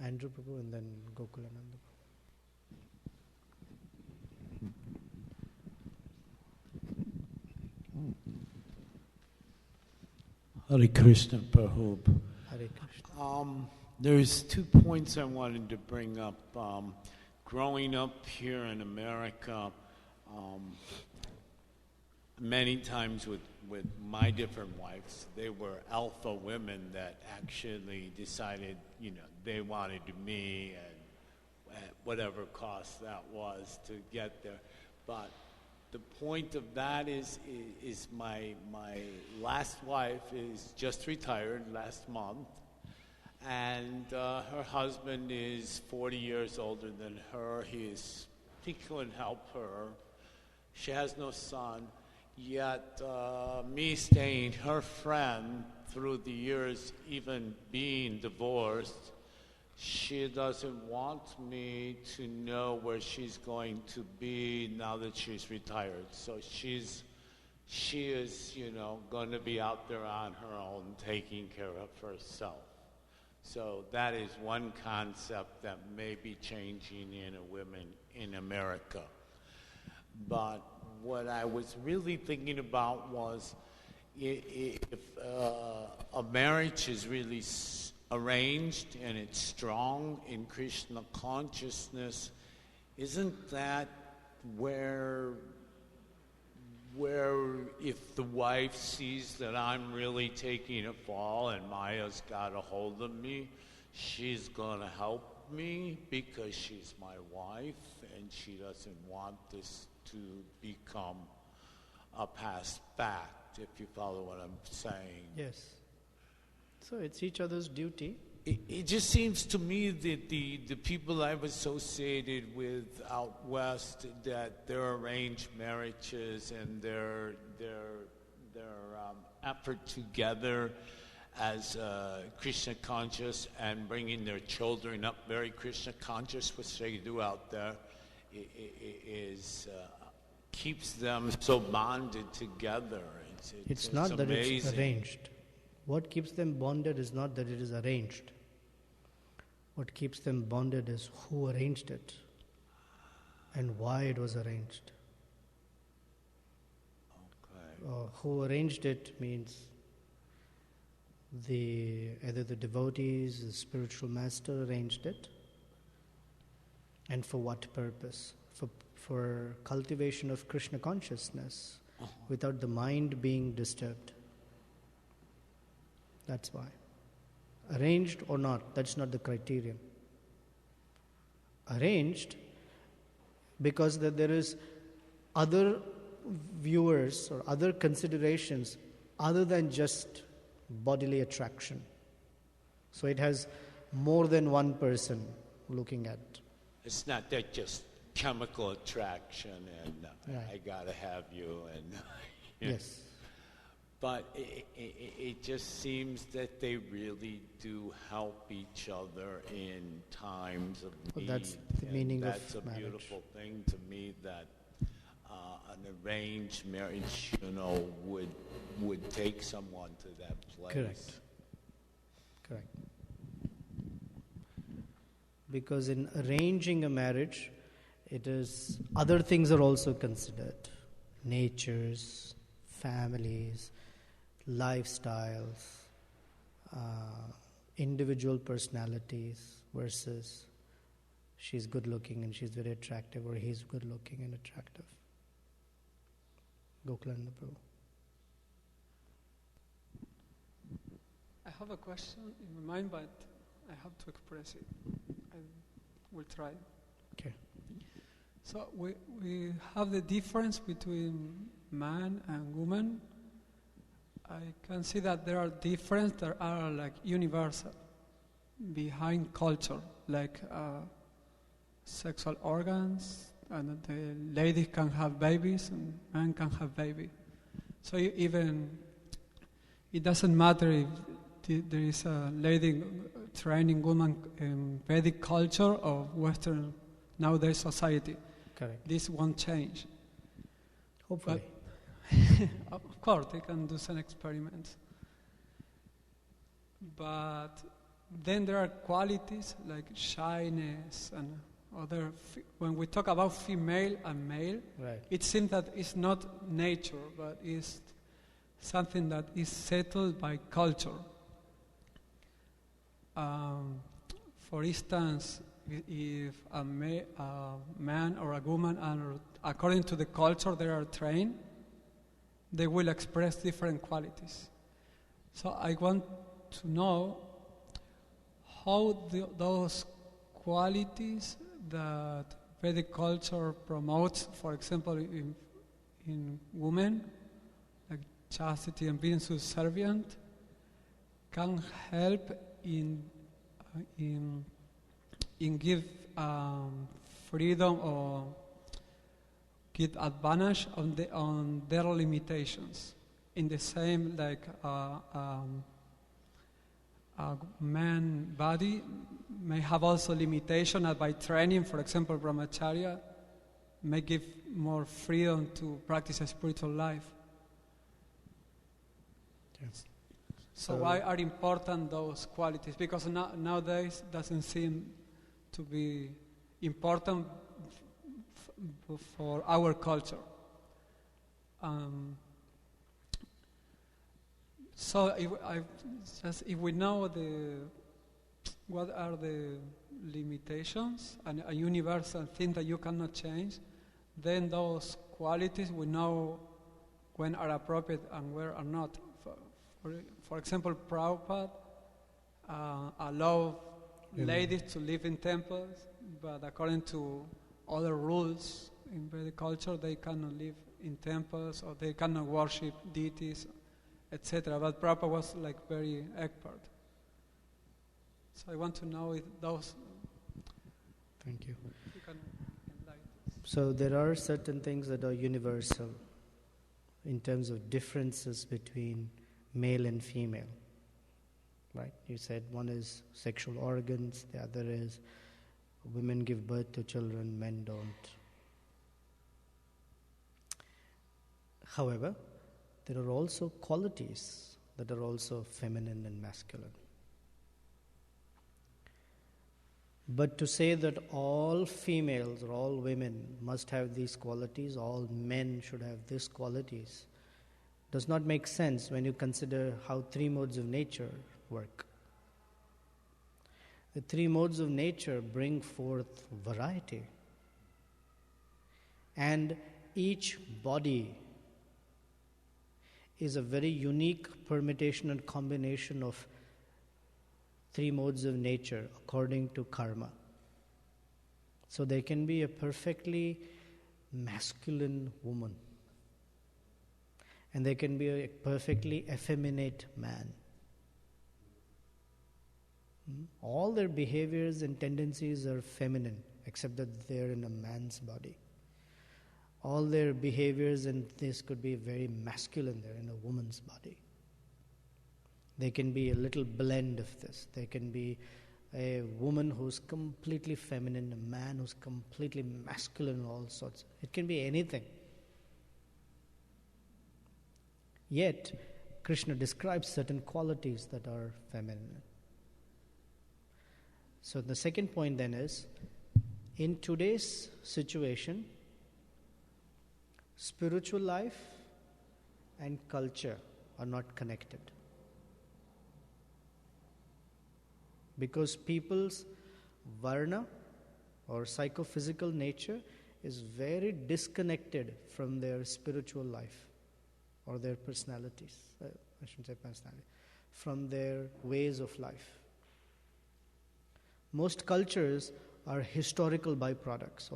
B: Andrew Prabhu and then Gokulananda Prabhu.
F: Hare Krishna, Prabhu.
B: Hare Krishna.
F: There's 2 points I wanted to bring up. Growing up here in America, many times with my different wives, they were alpha women that actually decided, they wanted me at whatever cost that was to get there. But the point of that is my last wife is just retired last month, and her husband is 40 years older than her. He couldn't help her. She has no son. Yet me staying her friend through the years, even being divorced, she doesn't want me to know where she's going to be now that she's retired. So she is, going to be out there on her own, taking care of herself. So that is one concept that may be changing in women in America. But what I was really thinking about was, if a marriage is really arranged and it's strong in Krishna consciousness, isn't that where if the wife sees that I'm really taking a fall and Maya's got a hold of me, she's going to help me because she's my wife and she doesn't want this to become a past fact, if you follow what I'm saying.
B: Yes. So it's each other's duty.
F: It just seems to me that the people I've associated with out west, that their arranged marriages and their effort together as Krishna conscious and bringing their children up very Krishna conscious, which they do out there, is keeps them so bonded together.
B: It's not that it's arranged. What keeps them bonded is not that it is arranged. What keeps them bonded is who arranged it and why it was arranged.
F: Okay.
B: Who arranged it means either the devotees, the spiritual master arranged it, and for what purpose? For cultivation of Krishna consciousness, without the mind being disturbed. That's why. Arranged or not, that's not the criterion. Arranged because there is other viewers or other considerations other than just bodily attraction. So it has more than one person looking at.
F: It's not that just chemical attraction and
B: Right.
F: I gotta have you and
B: Yes.
F: But it just seems that they really do help each other in times of
B: Well,
F: need.
B: that's the
F: and
B: meaning of
F: that's a
B: marriage.
F: beautiful thing to me, that an arranged marriage, would take someone to that place.
B: Correct. Because in arranging a marriage, it is other things are also considered. Natures, families, lifestyles, individual personalities versus she's good looking and she's very attractive, or he's good looking and attractive. Gokulananda Prabhu.
G: I have a question in my mind, but I have to express it. I will try.
B: Okay.
G: So we have the difference between man and woman. I can see that there are differences that are like universal behind culture, like sexual organs, and the ladies can have babies and men can have babies. So even it doesn't matter if there is a lady training woman in Vedic culture or Western nowadays society.
B: Correct.
G: This won't change.
B: Hopefully.
G: Of course, they can do some experiments. But then there are qualities like shyness and other. When we talk about female and male,
B: Right.
G: it seems that it's not nature, but it's something that is settled by culture. For instance, if a man or a woman are, according to the culture they are trained, they will express different qualities. So I want to know how those qualities that Vedic culture promotes, for example, in women, like chastity and being subservient, can help in give freedom or give advantage on their limitations. In the same, like a man body may have also limitation, and by training, for example, brahmacharya may give more freedom to practice a spiritual life.
B: Yes.
G: So why are important those qualities? Because nowadays doesn't seem to be important for our culture. So if we know what are the limitations and a universal thing that you cannot change, then those qualities we know when are appropriate and where are not. For example, Prabhupada allowed ladies to live in temples, but according to other rules in Vedic culture, they cannot live in temples or they cannot worship deities, etc. But Prabhupada was like very expert. So I want to know if those.
B: Thank you.
G: You can enlighten.
B: So there are certain things that are universal in terms of differences between male and female. Right? You said one is sexual organs, the other is women give birth to children, men don't. However, there are also qualities that are also feminine and masculine. But to say that all females or all women must have these qualities, all men should have these qualities, does not make sense when you consider how three modes of nature work. The three modes of nature bring forth variety. And each body is a very unique permutation and combination of three modes of nature according to karma. So there can be a perfectly masculine woman, and there can be a perfectly effeminate man. All their behaviors and tendencies are feminine, except that they're in a man's body. All their behaviors and this could be very masculine, they're in a woman's body. There can be a little blend of this. There can be a woman who's completely feminine, a man who's completely masculine, all sorts. It can be anything. Yet, Krishna describes certain qualities that are feminine. So the second point then is, in today's situation, spiritual life and culture are not connected. Because people's varna or psychophysical nature is very disconnected from their spiritual life or their personalities. I shouldn't say personality, from their ways of life. Most cultures are historical byproducts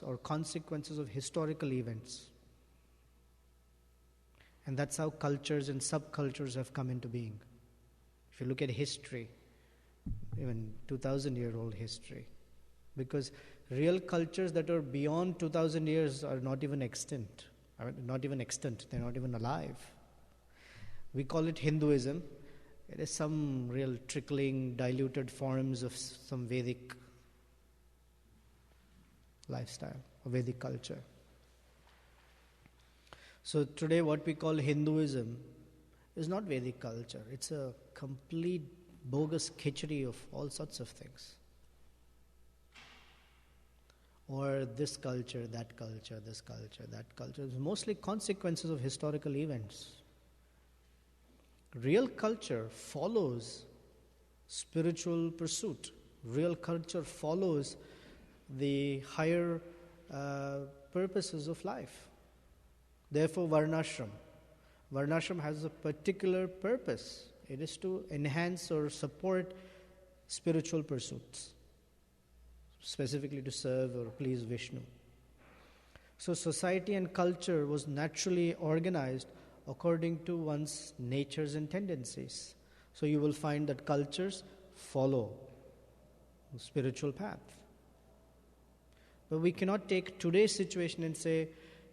B: or consequences of historical events. And that's how cultures and subcultures have come into being. If you look at history, even 2,000-year-old history, because real cultures that are beyond 2,000 years are not even extant. They're not even alive. We call it Hinduism. It is some real trickling, diluted forms of some Vedic lifestyle, or Vedic culture. So today what we call Hinduism is not Vedic culture. It's a complete bogus khichdi of all sorts of things. Or this culture, that culture, this culture, that culture. It's mostly consequences of historical events. Real culture follows spiritual pursuit. Real culture follows the higher purposes of life. Therefore, Varnashram. Varnashram has a particular purpose. It is to enhance or support spiritual pursuits, specifically to serve or please Vishnu. So society and culture was naturally organized according to one's natures and tendencies. So you will find that cultures follow the spiritual path. But we cannot take today's situation and say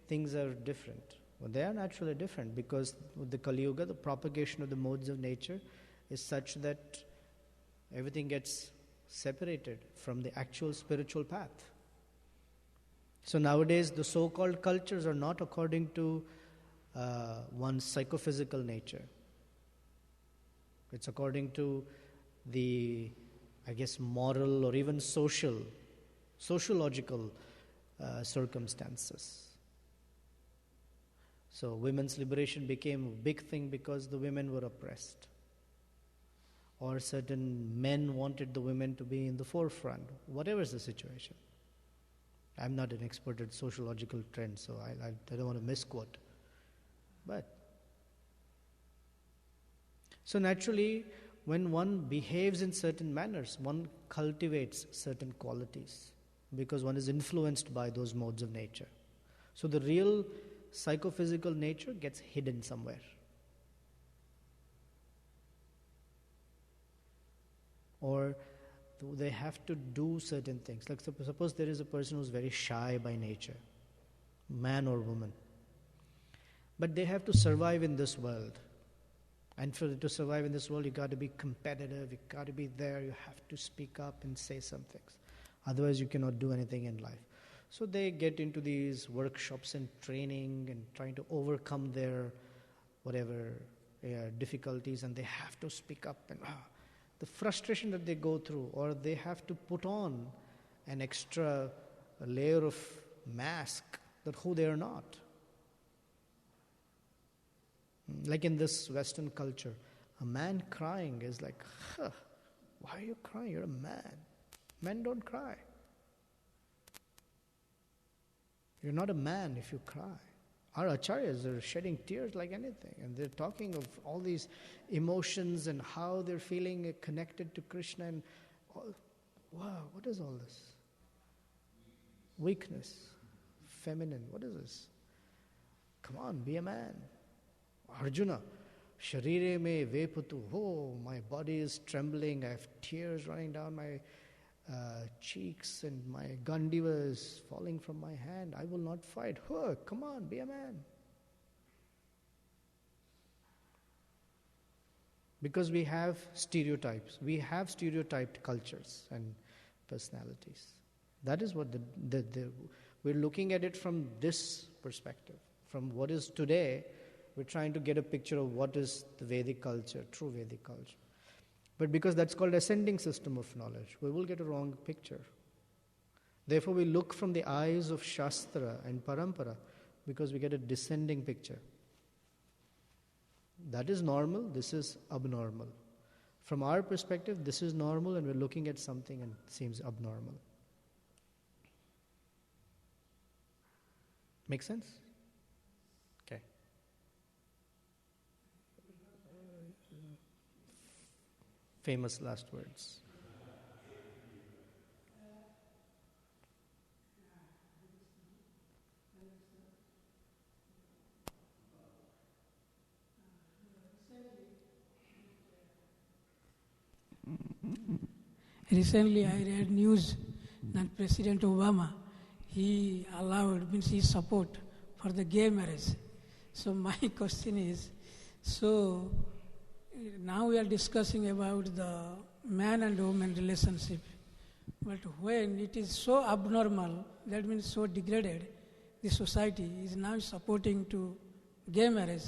B: things are different. Well, they are naturally different because with the Kali Yuga, the propagation of the modes of nature is such that everything gets separated from the actual spiritual path. So nowadays, the so-called cultures are not according to one's psychophysical nature. It's according to the, moral or even sociological circumstances. So women's liberation became a big thing because the women were oppressed. Or certain men wanted the women to be in the forefront, whatever is the situation. I'm not an expert at sociological trends, so I don't want to misquote. But so naturally, when one behaves in certain manners, one cultivates certain qualities because one is influenced by those modes of nature. So the real psychophysical nature gets hidden somewhere. Or they have to do certain things. Like suppose there is a person who's very shy by nature, man or woman. But they have to survive in this world. And to survive in this world, you got to be competitive, you got to be there, you have to speak up and say some things. Otherwise, you cannot do anything in life. So they get into these workshops and training and trying to overcome their difficulties, and they have to speak up. And the frustration that they go through, or they have to put on an extra layer of mask that who they are not. like in this Western culture, a man crying is like, why are you crying? You're a man. Men don't cry. You're not a man if you cry. Our acharyas are shedding tears like anything, and they're talking of all these emotions and how they're feeling connected to Krishna. And wow, what is all this? Weakness, feminine, what is this? Come on, be a man. Arjuna, sharire me veputu. Oh, my body is trembling. I have tears running down my cheeks, and my gandiva is falling from my hand. I will not fight. Oh, come on, be a man. Because we have stereotypes. We have stereotyped cultures and personalities. That is what we're looking at it from this perspective. From what is today, we're trying to get a picture of what is the Vedic culture, true Vedic culture. But because that's called ascending system of knowledge, we will get a wrong picture. Therefore, we look from the eyes of Shastra and Parampara because we get a descending picture. That is normal, this is abnormal. From our perspective, this is normal, and we're looking at something and it seems abnormal. Make sense? Okay. Famous last words.
H: Recently, I read news that President Obama, he means his support for the gay marriage. So my question is, so now we are discussing about the man and woman relationship. But when it is so abnormal, that means so degraded, the society is now supporting to gay marriage.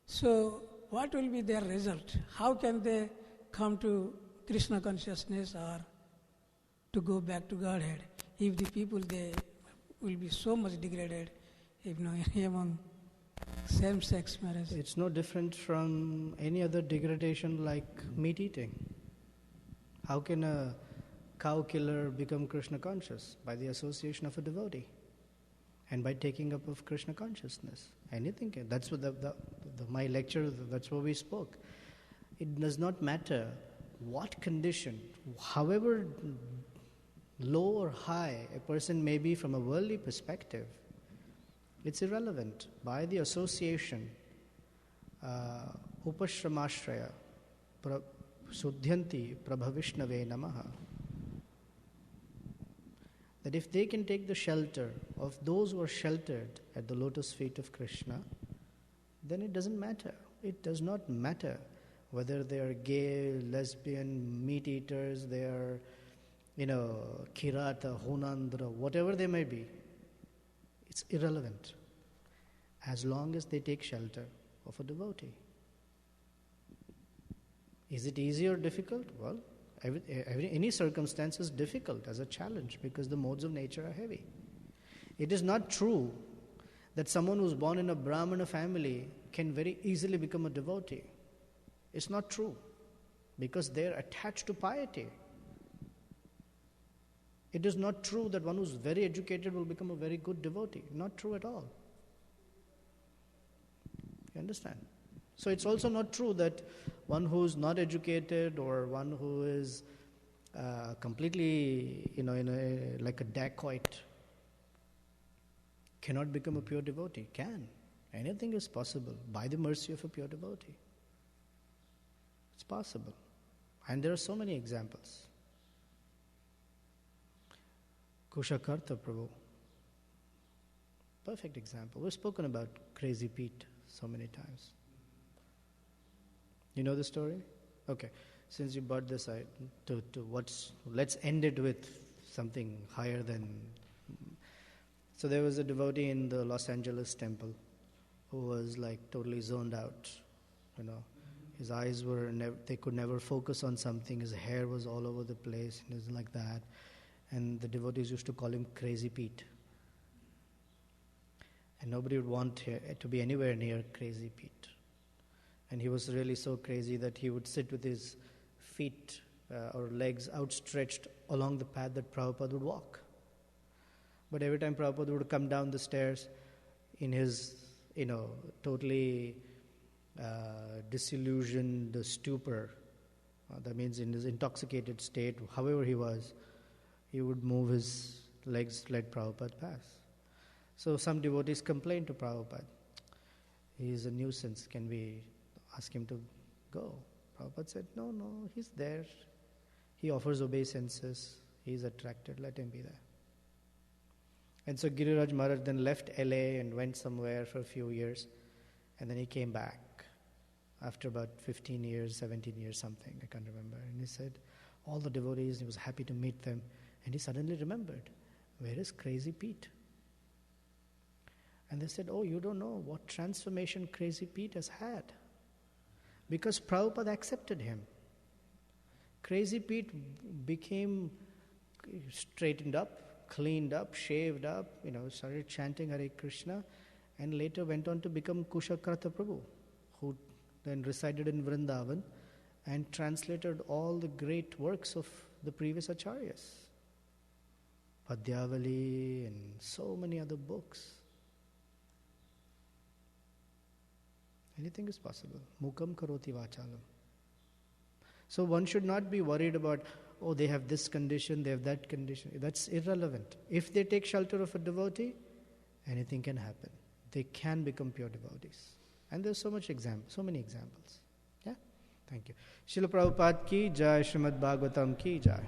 H: So what will be their result? How can they come to Krishna consciousness or to go back to Godhead if the people, they will be so much degraded, among same-sex marriage?
B: It's no different from any other degradation like meat eating. How can a cow killer become Krishna conscious? By the association of a devotee and by taking up of Krishna consciousness. Anything can. That's what my lecture, that's what we spoke. It does not matter what condition, however low or high a person may be from a worldly perspective, it's irrelevant. By the association, upashramashraya, sudhyanti prabhavishnave namaha, that if they can take the shelter of those who are sheltered at the lotus feet of Krishna, then it doesn't matter. It does not matter whether they are gay, lesbian, meat eaters, they are, kirata, honandra, whatever they may be. It's irrelevant as long as they take shelter of a devotee. Is it easy or difficult? Well, any circumstance is difficult as a challenge because the modes of nature are heavy. It is not true that someone who's born in a Brahmana family can very easily become a devotee. It's not true because they're attached to piety. It is not true that one who's very educated will become a very good devotee. Not true at all. You understand? So it's also not true that one who's not educated or one who is completely, like a dacoit cannot become a pure devotee. Can. Anything is possible by the mercy of a pure devotee. It's possible. And there are so many examples. Kushakarta Prabhu. Perfect example. We've spoken about Crazy Pete so many times. You know the story? Okay. Since you brought this let's end it with something higher than. So there was a devotee in the Los Angeles temple who was like totally zoned out, His eyes they could never focus on something. His hair was all over the place, and it was like that. And the devotees used to call him Crazy Pete. And nobody would want to be anywhere near Crazy Pete. And he was really so crazy that he would sit with his feet or legs outstretched along the path that Prabhupada would walk. But every time Prabhupada would come down the stairs in his, totally disillusioned stupor, that means in his intoxicated state, however he was, he would move his legs, let Prabhupada pass. So some devotees complained to Prabhupada. He is a nuisance, can we ask him to go? Prabhupada said, no, he's there. He offers obeisances. He's attracted, let him be there. And so Giriraj Maharaj then left LA and went somewhere for a few years. And then he came back after about 15 years, 17 years, something, I can't remember. And he said, all the devotees, he was happy to meet them. And he suddenly remembered, where is Crazy Pete? And they said, oh, you don't know what transformation Crazy Pete has had. Because Prabhupada accepted him. Crazy Pete became straightened up, cleaned up, shaved up, started chanting Hare Krishna, and later went on to become Kushakrata Prabhu, who then resided in Vrindavan and translated all the great works of the previous acharyas. Padyavali and so many other books. Anything is possible. Mukam karoti vachalam. So one should not be worried about, oh, they have this condition, they have that condition. That's irrelevant. If they take shelter of a devotee, anything can happen. They can become pure devotees. And there's so many examples. Yeah? Thank you. Srila Prabhupada ki jai, Srimad Bhagavatam ki jai.